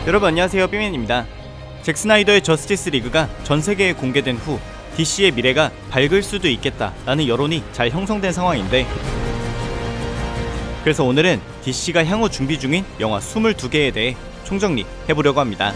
여러분 안녕하세요, 삐맨입니다. 잭 스나이더의 저스티스 리그가 전세계에 공개된 후 DC의 미래가 밝을 수도 있겠다 라는 여론이 잘 형성된 상황인데, 그래서 오늘은 DC가 향후 준비 중인 영화 22개에 대해 총정리 해보려고 합니다.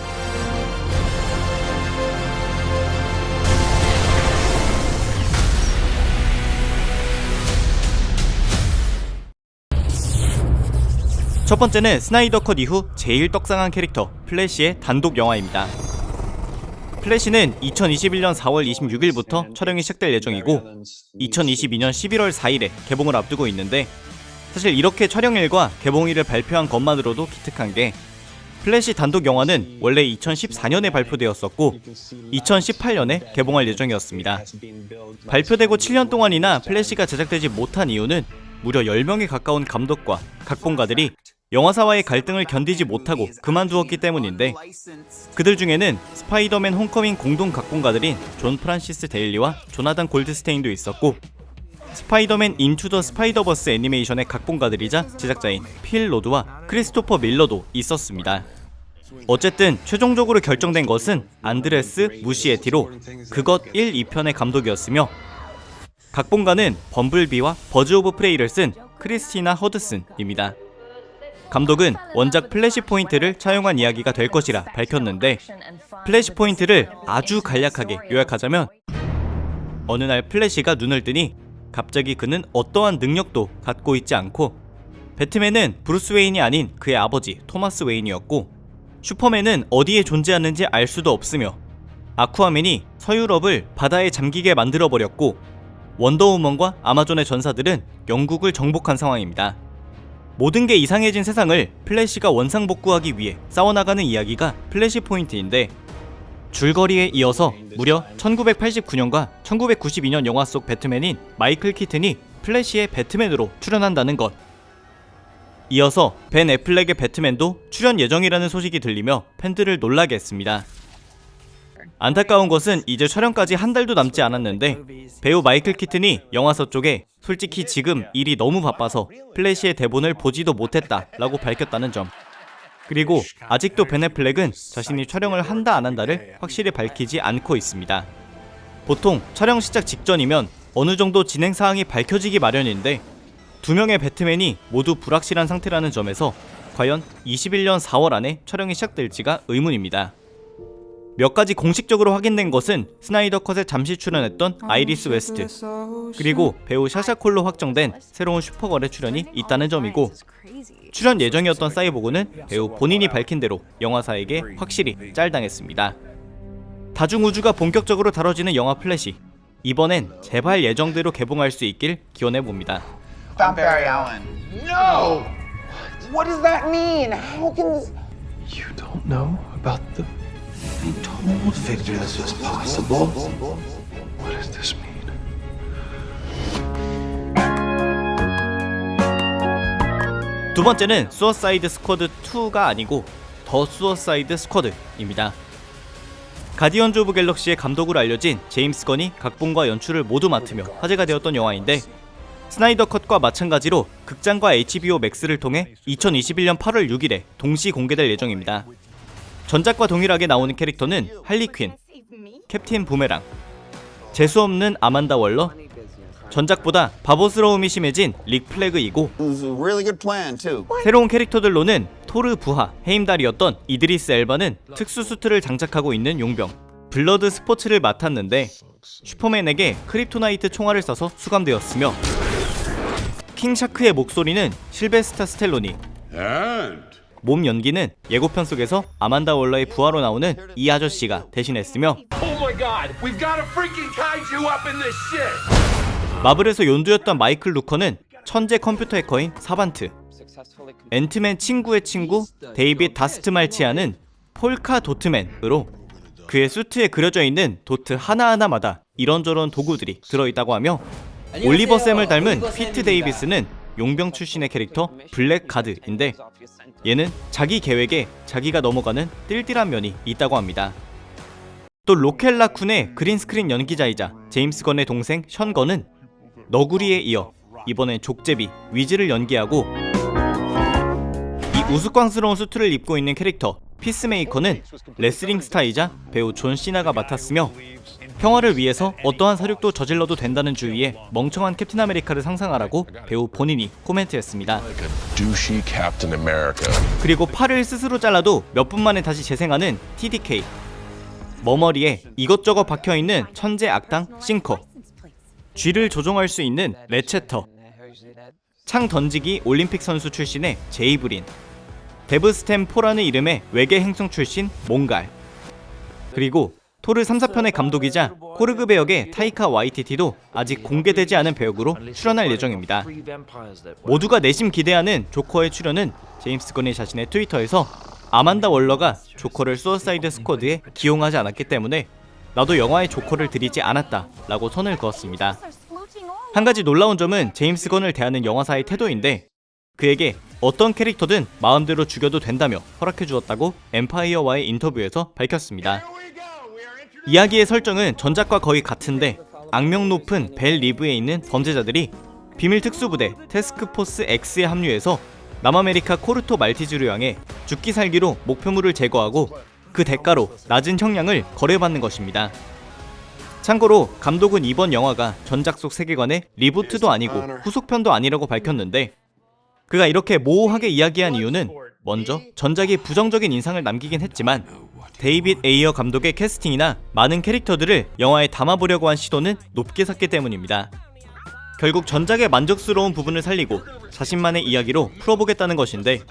첫 번째는 스나이더 컷 이후 제일 떡상한 캐릭터 플래시의 단독 영화입니다. 플래시는 2021년 4월 26일부터 촬영이 시작될 예정이고 2022년 11월 4일에 개봉을 앞두고 있는데, 사실 이렇게 촬영일과 개봉일을 발표한 것만으로도 기특한 게, 플래시 단독 영화는 원래 2014년에 발표되었었고 2018년에 개봉할 예정이었습니다. 발표되고 7년 동안이나 플래시가 제작되지 못한 이유는 무려 10명에 가까운 감독과 각본가들이 영화사와의 갈등을 견디지 못하고 그만두었기 때문인데, 그들 중에는 스파이더맨 홈커밍 공동 각본가들인 존 프란시스 데일리와 조나단 골드스테인도 있었고, 스파이더맨 인투 더 스파이더버스 애니메이션의 각본가들이자 제작자인 필 로드와 크리스토퍼 밀러도 있었습니다. 어쨌든 최종적으로 결정된 것은 안드레스 무시에티로 그것 1, 2편의 감독이었으며, 각본가는 범블비와 버즈 오브 프레이를 쓴 크리스티나 허드슨입니다. 감독은 원작 플래시포인트를 차용한 이야기가 될 것이라 밝혔는데, 플래시포인트를 아주 간략하게 요약하자면, 어느 날 플래시가 눈을 뜨니 갑자기 그는 어떠한 능력도 갖고 있지 않고, 배트맨은 브루스 웨인이 아닌 그의 아버지 토마스 웨인이었고, 슈퍼맨은 어디에 존재하는지 알 수도 없으며, 아쿠아맨이 서유럽을 바다에 잠기게 만들어버렸고, 원더우먼과 아마존의 전사들은 영국을 정복한 상황입니다. 모든 게 이상해진 세상을 플래시가 원상복구하기 위해 싸워나가는 이야기가 플래시포인트인데, 줄거리에 이어서 무려 1989년과 1992년 영화 속 배트맨인 마이클 키튼이 플래시의 배트맨으로 출연한다는 것, 이어서 벤 애플렉의 배트맨도 출연 예정이라는 소식이 들리며 팬들을 놀라게 했습니다. 안타까운 것은 이제 촬영까지 한 달도 남지 않았는데, 배우 마이클 키튼이 영화사 쪽에 솔직히 지금 일이 너무 바빠서 플래시의 대본을 보지도 못했다 라고 밝혔다는 점, 그리고 아직도 벤 애플렉은 자신이 촬영을 한다 안 한다를 확실히 밝히지 않고 있습니다. 보통 촬영 시작 직전이면 어느 정도 진행 사항이 밝혀지기 마련인데, 두 명의 배트맨이 모두 불확실한 상태라는 점에서 과연 21년 4월 안에 촬영이 시작될지가 의문입니다. 몇 가지 공식적으로 확인된 것은 스나이더 컷에 잠시 출연했던 아이리스 웨스트, 그리고 배우 샤샤 콜로 확정된 새로운 슈퍼걸의 출연이 있다는 점이고, 출연 예정이었던 사이보그는 배우 본인이 밝힌 대로 영화사에게 확실히 짤당했습니다. 다중우주가 본격적으로 다뤄지는 영화 플래시, 이번엔 제발 예정대로 개봉할 수 있길 기원해봅니다. Stop Barry Allen. No! What does that mean? How can this... You don't know about the... I told Victor this was possible. What does this mean? 두 번째는 수어사이드 스쿼드 2가 아니고 더 수어사이드 스쿼드입니다. 가디언즈 오브 갤럭시의 감독으로 알려진 제임스 건이 각본과 연출을 모두 맡으며 화제가 되었던 영화인데, 스나이더 컷과 마찬가지로 극장과 HBO 맥스를 통해 2021년 8월 6일에 동시 공개될 예정입니다. 전작과 동일하게 나오는 캐릭터는 할리퀸, 캡틴 부메랑, 재수없는 아만다 월러, 전작보다 바보스러움이 심해진 릭 플래그이고, 새로운 캐릭터들로는 토르 부하, 해임달이었던 이드리스 엘바는 특수 수트를 장착하고 있는 용병, 블러드 스포츠를 맡았는데 슈퍼맨에게 크립토나이트 총알을 쏴서 수감되었으며, 킹 샤크의 목소리는 실베스타 스텔론이, 몸 연기는 예고편 속에서 아만다 월러의 부하로 나오는 이 아저씨가 대신했으며, 마블에서 연두였던 마이클 루커는 천재 컴퓨터 해커인 사반트, 앤트맨 친구의 친구 데이빗 다스트말치아는 폴카 도트맨으로 그의 수트에 그려져 있는 도트 하나하나마다 이런저런 도구들이 들어있다고 하며, 올리버 샘을 닮은 피트 데이비스는 용병 출신의 캐릭터 블랙 가드인데, 얘는 자기 계획에 자기가 넘어가는 띨띨한 면이 있다고 합니다. 또 로켈 라쿤의 그린스크린 연기자이자 제임스 건의 동생 션 건은 너구리에 이어 이번엔 족제비 위즈를 연기하고, 이 우스꽝스러운 수트를 입고 있는 캐릭터 피스메이커는 레슬링 스타이자 배우 존 시나가 맡았으며 평화를 위해서 어떠한 사륙도 저질러도 된다는 주의에 멍청한 캡틴 아메리카를 상상하라고 배우 본인이 코멘트했습니다. Douchey Captain America. 그리고 팔을 스스로 잘라도 몇 분 만에 다시 재생하는 TDK, 머머리에 이것저것 박혀있는 천재 악당 싱커, 쥐를 조종할 수 있는 레체터, 창 던지기 올림픽 선수 출신의 제이브린, 데브스템 4라는 이름의 외계 행성 출신 몽갈, 그리고 토르 3, 4편의 감독이자 코르그 배역의 타이카 와이티티도 아직 공개되지 않은 배역으로 출연할 예정입니다. 모두가 내심 기대하는 조커의 출연은 제임스 건이 자신의 트위터에서 아만다 월러가 조커를 수어사이드 스쿼드에 기용하지 않았기 때문에 나도 영화에 조커를 들이지 않았다 라고 선을 그었습니다. 한 가지 놀라운 점은 제임스 건을 대하는 영화사의 태도인데 그에게 어떤 캐릭터든 마음대로 죽여도 된다며 허락해 주었다고 엠파이어와의 인터뷰에서 밝혔습니다. 이야기의 설정은 전작과 거의 같은데 악명 높은 벨 리브에 있는 범죄자들이 비밀 특수부대 태스크포스 X에 합류해서 남아메리카 코르토 말티즈를 향해 죽기 살기로 목표물을 제거하고 그 대가로 낮은 형량을 거래받는 것입니다. 참고로 감독은 이번 영화가 전작 속 세계관의 리부트도 아니고 후속편도 아니라고 밝혔는데 그가 이렇게 모호하게 이야기한 이유는 먼저 전작이 부정적인 인상을 남기긴 했지만 데이빗 에이어 감독의 캐스팅이나 많은 캐릭터들을 영화에 담아보려고 한 시도는 높게 샀기 때문입니다. 결국 전작의 만족스러운 부분을 살리고 자신만의 이야기로 풀어보겠다는 것인데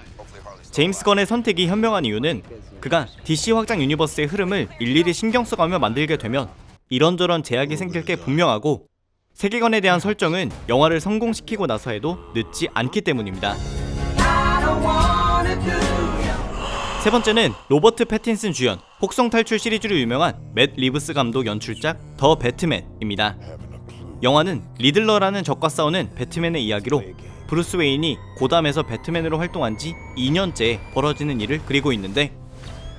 제임스 건의 선택이 현명한 이유는 그가 DC 확장 유니버스의 흐름을 일일이 신경 써가며 만들게 되면 이런저런 제약이 생길 게 분명하고 세계관에 대한 설정은 영화를 성공시키고 나서 해도 늦지 않기 때문입니다. 세 번째는 로버트 패틴슨 주연, 혹성 탈출 시리즈로 유명한 맷 리브스 감독 연출작 더 배트맨입니다. 영화는 리들러라는 적과 싸우는 배트맨의 이야기로 브루스 웨인이 고담에서 배트맨으로 활동한 지 2년째 벌어지는 일을 그리고 있는데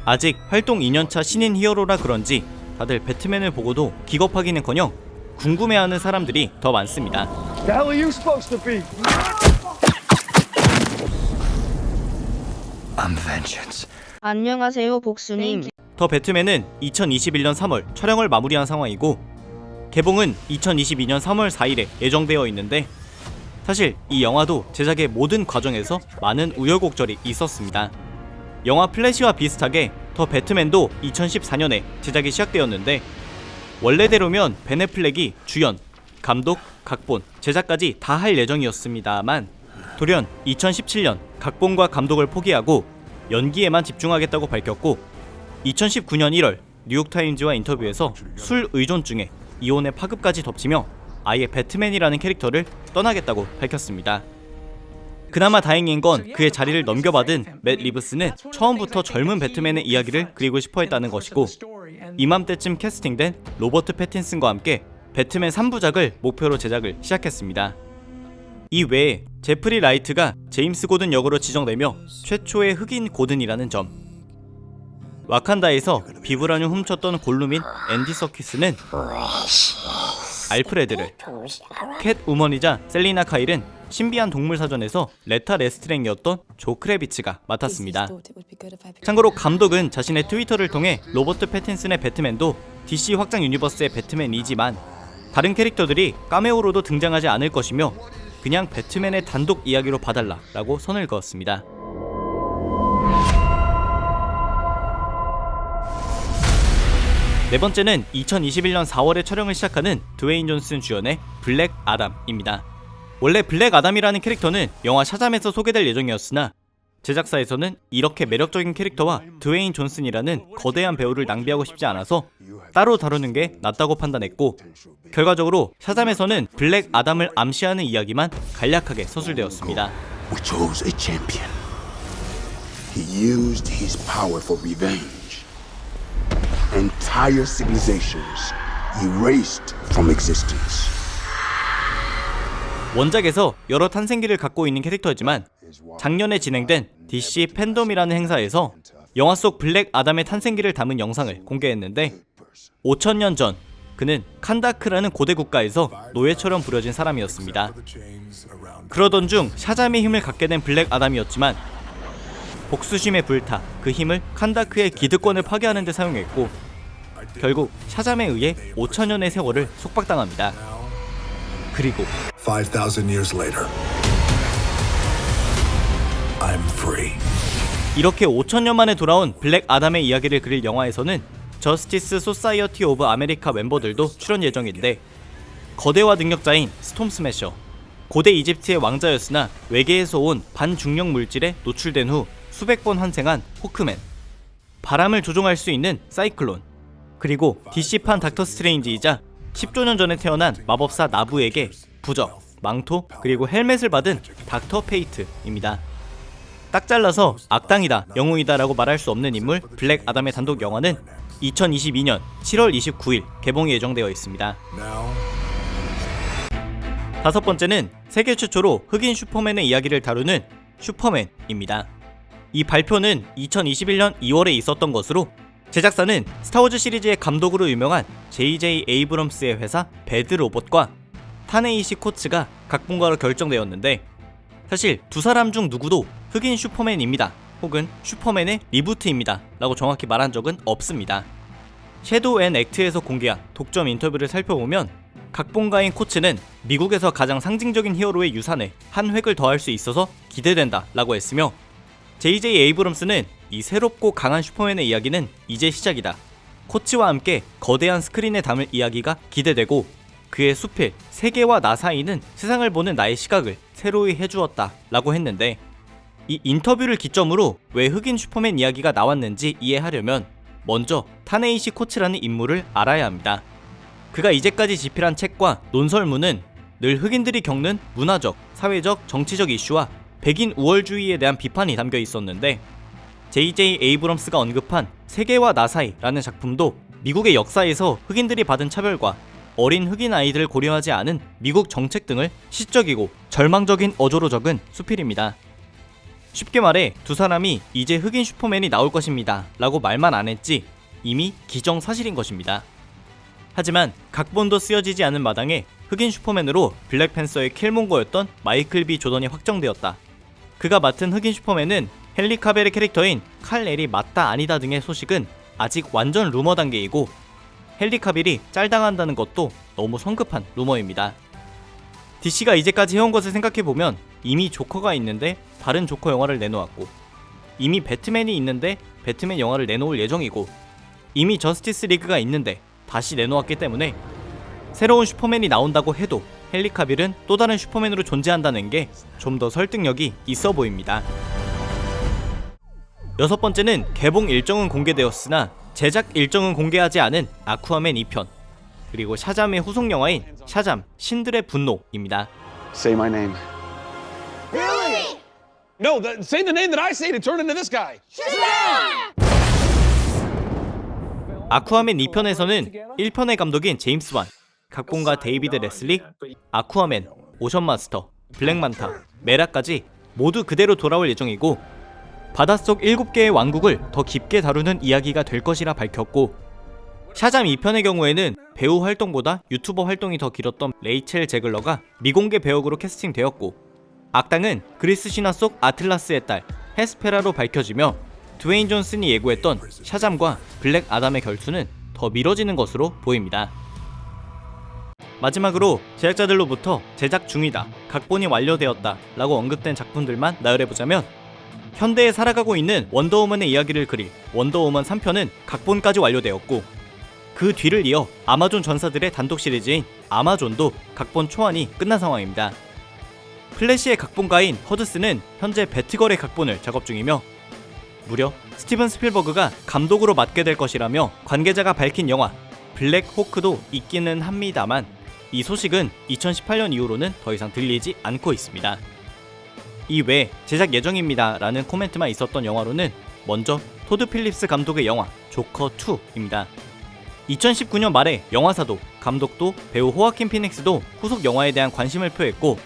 아직 활동 2년차 신인 히어로라 그런지 다들 배트맨을 보고도 기겁하기는커녕 궁금해하는 사람들이 더 많습니다. The hell are you supposed to be? I'm vengeance. 안녕하세요 복수님. 더 배트맨은 2021년 3월 촬영을 마무리한 상황이고 개봉은 2022년 3월 4일에 예정되어 있는데 사실 이 영화도 제작의 모든 과정에서 많은 우여곡절이 있었습니다. 영화 플래시와 비슷하게 더 배트맨도 2014년에 제작이 시작되었는데 원래대로면 벤 애플렉이 주연, 감독, 각본, 제작까지 다 할 예정이었습니다만 돌연 2017년 각본과 감독을 포기하고 연기에만 집중하겠다고 밝혔고 2019년 1월 뉴욕타임즈와 인터뷰에서 술 의존증에 이혼의 파급까지 덮치며 아예 배트맨이라는 캐릭터를 떠나겠다고 밝혔습니다. 그나마 다행인 건 그의 자리를 넘겨받은 맷 리브스는 처음부터 젊은 배트맨의 이야기를 그리고 싶어 했다는 것이고 이맘때쯤 캐스팅된 로버트 패틴슨과 함께 배트맨 3부작을 목표로 제작을 시작했습니다. 이 외에 제프리 라이트가 제임스 고든 역으로 지정되며 최초의 흑인 고든이라는 점, 와칸다에서 비브라늄 훔쳤던 골룸인 앤디 서키스는 알프레드를, 캣 우먼이자 셀리나 카일은 신비한 동물 사전에서 레타 레스트랭이었던 조 크레비츠가 맡았습니다. 참고로 감독은 자신의 트위터를 통해 로버트 패틴슨의 배트맨도 DC 확장 유니버스의 배트맨이지만 다른 캐릭터들이 카메오로도 등장하지 않을 것이며 그냥 배트맨의 단독 이야기로 봐달라 라고 선을 그었습니다. 네 번째는 2021년 4월에 촬영을 시작하는 드웨인 존슨 주연의 블랙 아담입니다. 원래 블랙 아담이라는 캐릭터는 영화 샤잠에서 소개될 예정이었으나 제작사에서는 이렇게 매력적인 캐릭터와 드웨인 존슨이라는 거대한 배우를 낭비하고 싶지 않아서 따로 다루는 게 낫다고 판단했고 결과적으로 샤잠에서는 블랙 아담을 암시하는 이야기만 간략하게 서술되었습니다. We chose a champion. He used his power for revenge. Entire civilizations erased from existence. 원작에서 여러 탄생기를 갖고 있는 캐릭터지만 작년에 진행된 DC 팬덤이라는 행사에서 영화 속 블랙 아담의 탄생기를 담은 영상을 공개했는데 5000년 전 그는 칸다크라는 고대 국가에서 노예처럼 부려진 사람이었습니다. 그러던 중 샤잠의 힘을 갖게 된 블랙 아담이었지만 복수심에 불타 그 힘을 칸다크의 기득권을 파괴하는 데 사용했고 결국 샤잠에 의해 5천년의 세월을 속박당합니다. 그리고 5,000 years later, I'm free. 이렇게 5천년 만에 돌아온 블랙 아담의 이야기를 그릴 영화에서는 저스티스 소사이어티 오브 아메리카 멤버들도 출연 예정인데 거대화 능력자인 스톰 스매셔, 고대 이집트의 왕자였으나 외계에서 온 반중력 물질에 노출된 후 수백 번 환생한 호크맨, 바람을 조종할 수 있는 사이클론, 그리고 DC판 닥터 스트레인지이자 10조년 전에 태어난 마법사 나부에게 부적, 망토, 그리고 헬멧을 받은 닥터 페이트입니다. 딱 잘라서 악당이다, 영웅이다 라고 말할 수 없는 인물 블랙 아담의 단독 영화는 2022년 7월 29일 개봉이 예정되어 있습니다. 다섯 번째는 세계 최초로 흑인 슈퍼맨의 이야기를 다루는 슈퍼맨입니다. 이 발표는 2021년 2월에 있었던 것으로 제작사는 스타워즈 시리즈의 감독으로 유명한 J.J. 에이브럼스의 회사 배드로봇과 타네이시 코츠가 각본가로 결정되었는데 사실 두 사람 중 누구도 흑인 슈퍼맨입니다 혹은 슈퍼맨의 리부트입니다 라고 정확히 말한 적은 없습니다. 섀도우 앤 액트에서 공개한 독점 인터뷰를 살펴보면 각본가인 코츠는 미국에서 가장 상징적인 히어로의 유산에 한 획을 더할 수 있어서 기대된다 라고 했으며 J.J. 에이브럼스는 이 새롭고 강한 슈퍼맨의 이야기는 이제 시작이다, 코츠와 함께 거대한 스크린에 담을 이야기가 기대되고 그의 수필 세계와 나 사이는 세상을 보는 나의 시각을 새로이 해주었다 라고 했는데 이 인터뷰를 기점으로 왜 흑인 슈퍼맨 이야기가 나왔는지 이해하려면 먼저 타네이시 코츠라는 인물을 알아야 합니다. 그가 이제까지 집필한 책과 논설문은 늘 흑인들이 겪는 문화적, 사회적, 정치적 이슈와 백인 우월주의에 대한 비판이 담겨 있었는데 J.J. 에이브럼스가 언급한 세계와 나 사이라는 작품도 미국의 역사에서 흑인들이 받은 차별과 어린 흑인 아이들을 고려하지 않은 미국 정책 등을 시적이고 절망적인 어조로 적은 수필입니다. 쉽게 말해 두 사람이 이제 흑인 슈퍼맨이 나올 것입니다 라고 말만 안 했지 이미 기정사실인 것입니다. 하지만 각본도 쓰여지지 않은 마당에 흑인 슈퍼맨으로 블랙팬서의 킬몬거였던 마이클 B 조던이 확정되었다. 그가 맡은 흑인 슈퍼맨은 헨리 카벨의 캐릭터인 칼 엘이 맞다 아니다 등의 소식은 아직 완전 루머 단계이고 헨리 카벨이 짤당한다는 것도 너무 성급한 루머입니다. DC가 이제까지 해온 것을 생각해보면 이미 조커가 있는데 다른 조커 영화를 내놓았고 이미 배트맨이 있는데 배트맨 영화를 내놓을 예정이고 이미 저스티스 리그가 있는데 다시 내놓았기 때문에 새로운 슈퍼맨이 나온다고 해도 헨리 카빌은 또 다른 슈퍼맨으로 존재한다는 게 좀 더 설득력이 있어 보입니다. 여섯 번째는 개봉 일정은 공개되었으나 제작 일정은 공개하지 않은 아쿠아맨 2편, 그리고 샤잠의 후속 영화인 샤잠 신들의 분노입니다. Say my name. No, say the name that I say to turn into this guy. 아쿠아맨 2편에서는 1편의 감독인 제임스 완, 각본가 데이비드 레슬리, 아쿠아맨, 오션마스터, 블랙만타, 메라까지 모두 그대로 돌아올 예정이고 바닷속 7개의 왕국을 더 깊게 다루는 이야기가 될 것이라 밝혔고 샤잠 2편의 경우에는 배우 활동보다 유튜버 활동이 더 길었던 레이첼 제글러가 미공개 배역으로 캐스팅되었고 악당은 그리스 신화 속 아틀라스의 딸 헤스페라로 밝혀지며 드웨인 존슨이 예고했던 샤잠과 블랙 아담의 결투는 더 미뤄지는 것으로 보입니다. 마지막으로 제작자들로부터 제작 중이다, 각본이 완료되었다 라고 언급된 작품들만 나열해보자면 현대에 살아가고 있는 원더우먼의 이야기를 그릴 원더우먼 3편은 각본까지 완료되었고 그 뒤를 이어 아마존 전사들의 단독 시리즈인 아마존도 각본 초안이 끝난 상황입니다. 플래시의 각본가인 허드스는 현재 배트걸의 각본을 작업 중이며 무려 스티븐 스필버그가 감독으로 맡게 될 것이라며 관계자가 밝힌 영화 블랙 호크도 있기는 합니다만 이 소식은 2018년 이후로는 더 이상 들리지 않고 있습니다. 이외에 제작 예정입니다 라는 코멘트만 있었던 영화로는 먼저 토드 필립스 감독의 영화 조커2입니다. 2019년 말에 영화사도, 감독도, 배우 호아킨 피닉스도 후속 영화에 대한 관심을 표했고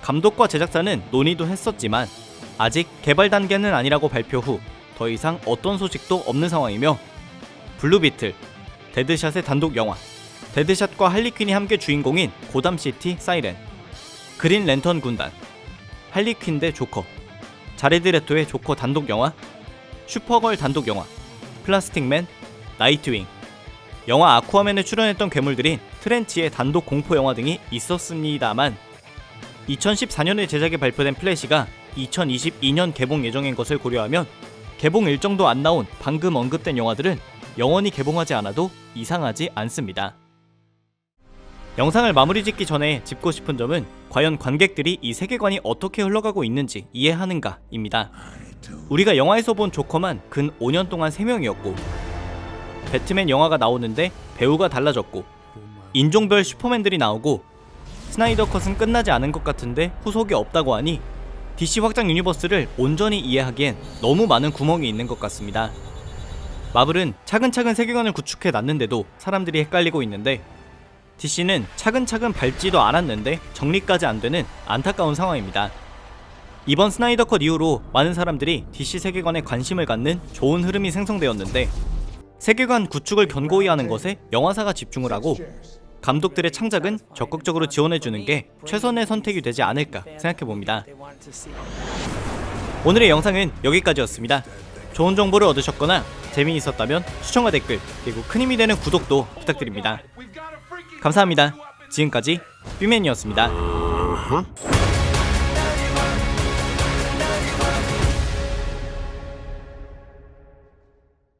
감독과 제작사는 논의도 했었지만 아직 개발 단계는 아니라고 발표 후 더 이상 어떤 소식도 없는 상황이며 블루비틀, 데드샷의 단독 영화, 데드샷과 할리퀸이 함께 주인공인 고담시티 사이렌, 그린 랜턴 군단, 할리퀸 대 조커, 자레드 레토의 조커 단독 영화, 슈퍼걸 단독 영화, 플라스틱맨, 나이트윙, 영화 아쿠아맨에 출연했던 괴물들인 트렌치의 단독 공포 영화 등이 있었습니다만 2014년에 제작에 발표된 플래시가 2022년 개봉 예정인 것을 고려하면 개봉 일정도 안 나온 방금 언급된 영화들은 영원히 개봉하지 않아도 이상하지 않습니다. 영상을 마무리 짓기 전에 짚고 싶은 점은 과연 관객들이 이 세계관이 어떻게 흘러가고 있는지 이해하는가 입니다. 우리가 영화에서 본 조커만 근 5년 동안 3명이었고 배트맨 영화가 나오는데 배우가 달라졌고 인종별 슈퍼맨들이 나오고 스나이더 컷은 끝나지 않은 것 같은데 후속이 없다고 하니 DC 확장 유니버스를 온전히 이해하기엔 너무 많은 구멍이 있는 것 같습니다. 마블은 차근차근 세계관을 구축해 놨는데도 사람들이 헷갈리고 있는데 DC는 차근차근 밟지도 않았는데 정리까지 안 되는 안타까운 상황입니다. 이번 스나이더 컷 이후로 많은 사람들이 DC 세계관에 관심을 갖는 좋은 흐름이 생성되었는데 세계관 구축을 견고히 하는 것에 영화사가 집중을 하고 감독들의 창작은 적극적으로 지원해주는 게 최선의 선택이 되지 않을까 생각해봅니다. 오늘의 영상은 여기까지였습니다. 좋은 정보를 얻으셨거나 재미있었다면 추천과 댓글 그리고 큰 힘이 되는 구독도 부탁드립니다. 감사합니다. 지금까지 삐맨이었습니다.